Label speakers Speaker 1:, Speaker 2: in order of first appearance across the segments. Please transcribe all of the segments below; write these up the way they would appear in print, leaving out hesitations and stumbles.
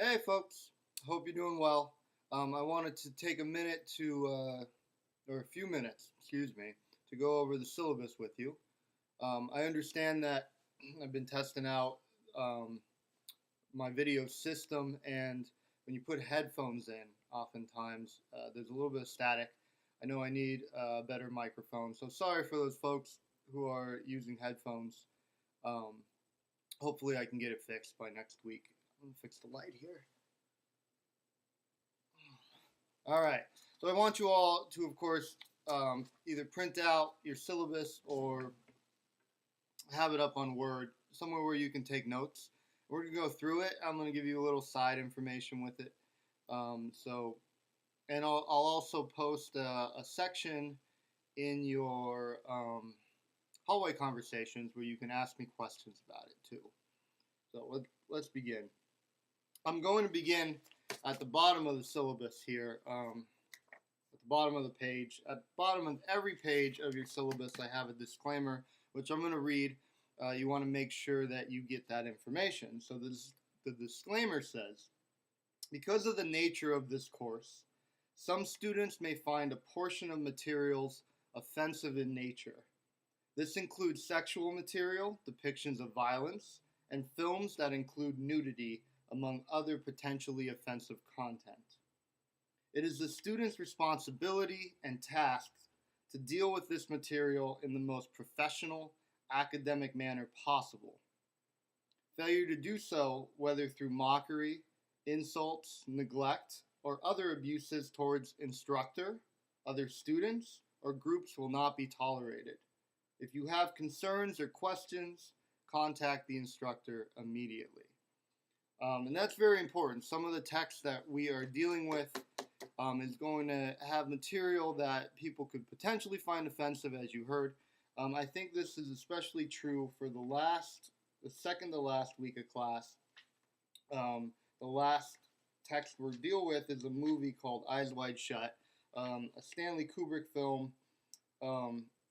Speaker 1: Hey folks, hope you're doing well. I wanted to take a minute or a few minutes, excuse me, to go over the syllabus with you. I understand that I've been testing out um, my video system, and when you put headphones in, oftentimes there's a little bit of static. I know I need a better microphone, so sorry for those folks who are using headphones. Um, Hopefully, I can get it fixed by next week. I'm gonna fix the light here. All right. So I want you all to, of course, either print out your syllabus or have it up on Word, somewhere where you can take notes. We're going to go through it. I'm going to give you a little side information with it. And I'll also post a section in your hallway conversations where you can ask me questions about it too. So let's begin. I'm going to begin at the bottom of the syllabus here, at the bottom of the page. At the bottom of every page of your syllabus, I have a disclaimer, which I'm going to read. You want to make sure that you get that information. So the disclaimer says, because of the nature of this course, some students may find a portion of materials offensive in nature. This includes sexual material, depictions of violence, and films that include nudity, among other potentially offensive content. It is the student's responsibility and task to deal with this material in the most professional, academic manner possible. Failure to do so, whether through mockery, insults, neglect, or other abuses towards instructor, other students, or groups will not be tolerated. If you have concerns or questions, contact the instructor immediately. And that's very important. Some of the text that we are dealing with is going to have material that people could potentially find offensive, as you heard. I think this is especially true for the second to last week of class. The last text we'll deal with is a movie called Eyes Wide Shut, a Stanley Kubrick film.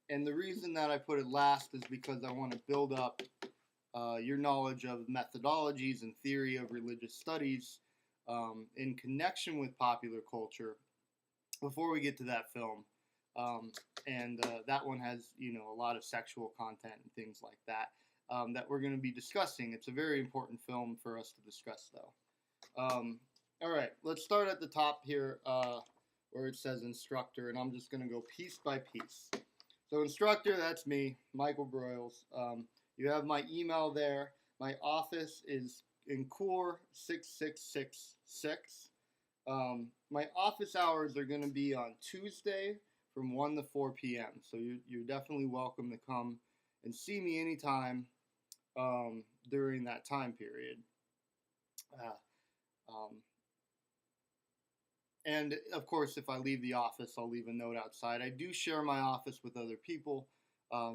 Speaker 1: And the reason that I put it last is because I want to build up your knowledge of methodologies and theory of religious studies in connection with popular culture before we get to that film. And that one has, a lot of sexual content and things like that that we're going to be discussing. It's a very important film for us to discuss, though. All right, let's start at the top here where it says instructor, and I'm just going to go piece by piece. So instructor, that's me, Michael Broyles. You have my email there. My office is in Core 6666. My office hours are going to be on Tuesday from 1 to 4 p.m. So you're definitely welcome to come and see me anytime during that time period. And of course, if I leave the office, I'll leave a note outside. I do share my office with other people.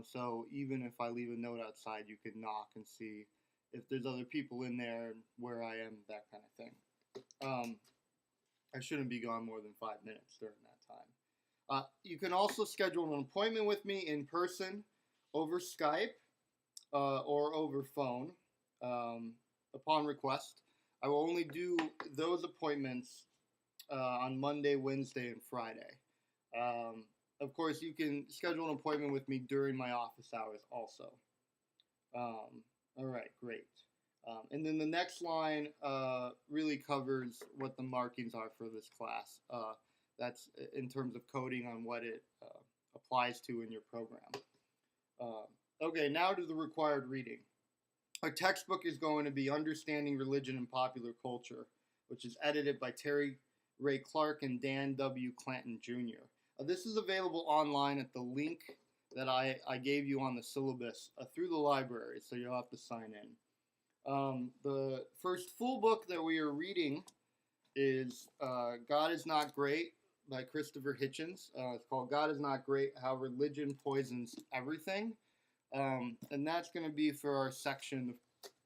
Speaker 1: So even if I leave a note outside, you can knock and see if there's other people in there and where I am, that kind of thing. I shouldn't be gone more than 5 minutes during that time. You can also schedule an appointment with me in person, over Skype, or over phone upon request. I will only do those appointments on Monday, Wednesday, and Friday. Of course, you can schedule an appointment with me during my office hours also. All right, great. And then the next line really covers what the markings are for this class. That's in terms of coding on what it applies to in your program. Okay, now to the required reading. Our textbook is going to be Understanding Religion and Popular Culture, which is edited by Terry Ray Clark and Dan W. Clanton Jr. This is available online at the link that I gave you on the syllabus through the library, so you'll have to sign in. The first full book that we are reading is God is Not Great by Christopher Hitchens. It's called God is Not Great, How Religion Poisons Everything. And that's going to be for our section, the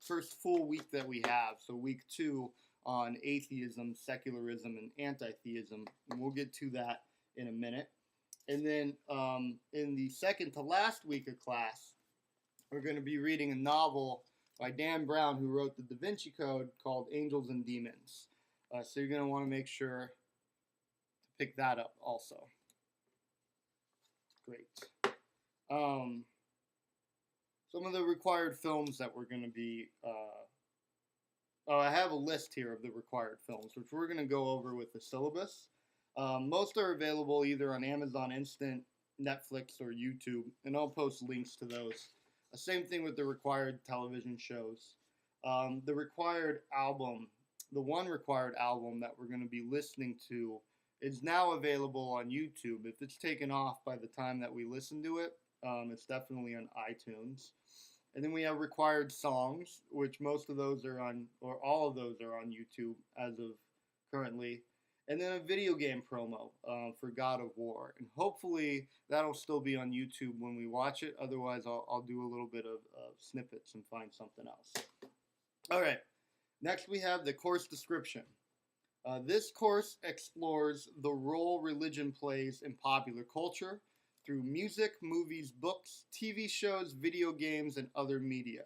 Speaker 1: first full week that we have, so week 2 on atheism, secularism, and anti-theism. And we'll get to that in a minute. And then in the second to last week of class, we're going to be reading a novel by Dan Brown, who wrote the Da Vinci Code, called Angels and Demons. So you're going to want to make sure to pick that up also. Great. Some of the required films that we're going to be I have a list here of the required films, which we're going to go over with the syllabus. Most are available either on Amazon Instant, Netflix, or YouTube, and I'll post links to those. Same thing with the required television shows. The required album, the one required album that we're going to be listening to, is now available on YouTube. If it's taken off by the time that we listen to it, it's definitely on iTunes. And then we have required songs, which most of those are on, or all of those are on YouTube as of currently. And then a video game promo for God of War. And hopefully that'll still be on YouTube when we watch it. Otherwise, I'll do a little bit of snippets and find something else. All right. Next, we have the course description. This course explores the role religion plays in popular culture through music, movies, books, TV shows, video games, and other media.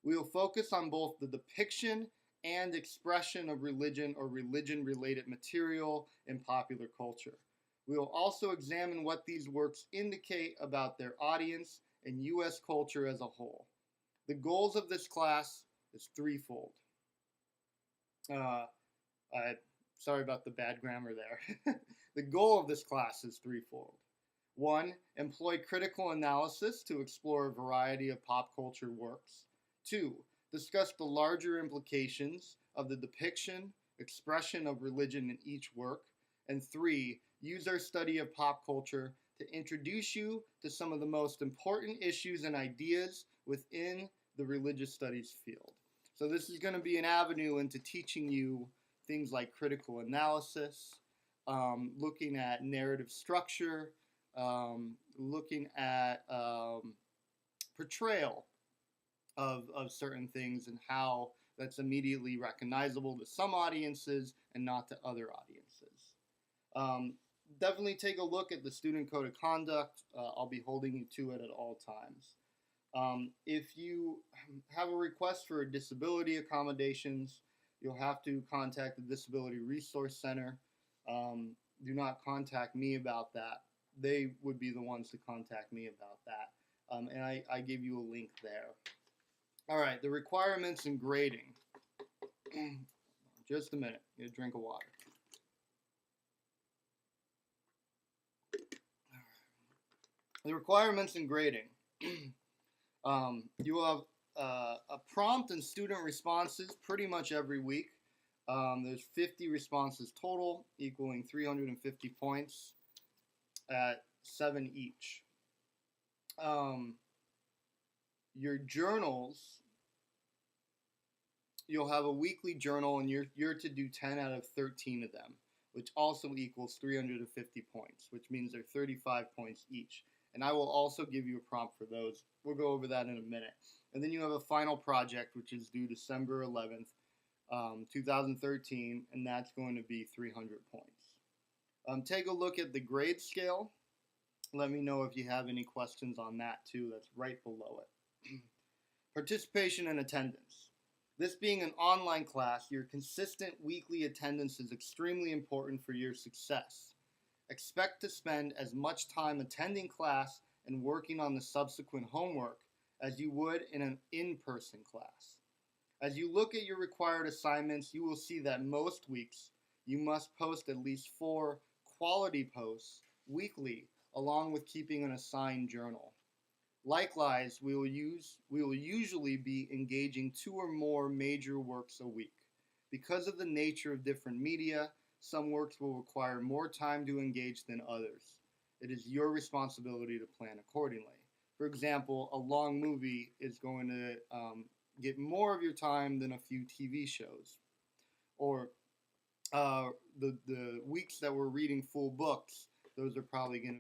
Speaker 1: We will focus on both the depiction and expression of religion or religion-related material in popular culture. We will also examine what these works indicate about their audience and U.S. culture as a whole. The goals of this class is threefold. Sorry about the bad grammar there. The goal of this class is threefold. 1. Employ critical analysis to explore a variety of pop culture works. 2. Discuss the larger implications of the depiction, expression of religion in each work. And 3. Use our study of pop culture to introduce you to some of the most important issues and ideas within the religious studies field. So this is going to be an avenue into teaching you things like critical analysis, looking at narrative structure, looking at portrayal of certain things and how that's immediately recognizable to some audiences and not to other audiences. Definitely take a look at the Student Code of Conduct. I'll be holding you to it at all times. If you have a request for disability accommodations, you'll have to contact the Disability Resource Center. Do not contact me about that. They would be the ones to contact me about that. And I give you a link there. All right, the requirements and grading. Just a minute. Get a drink of water. The requirements and grading. You will have a prompt and student responses pretty much every week. There's 50 responses total, equaling 350 points at 7 each. Your journals, you'll have a weekly journal, and you're to do 10 out of 13 of them, which also equals 350 points, which means they're 35 points each. And I will also give you a prompt for those. We'll go over that in a minute. And then you have a final project, which is due December 11th, 2013, and that's going to be 300 points. Take a look at the grade scale. Let me know if you have any questions on that too. That's right below it. Participation and attendance. This being an online class, your consistent weekly attendance is extremely important for your success. Expect to spend as much time attending class and working on the subsequent homework as you would in an in-person class. As you look at your required assignments, you will see that most weeks you must post at least 4 quality posts weekly, along with keeping an assigned journal. Likewise, we will usually be engaging 2 or more major works a week. Because of the nature of different media, some works will require more time to engage than others. It is your responsibility to plan accordingly. For example, a long movie is going to get more of your time than a few TV shows. Or the weeks that we're reading full books, those are probably going to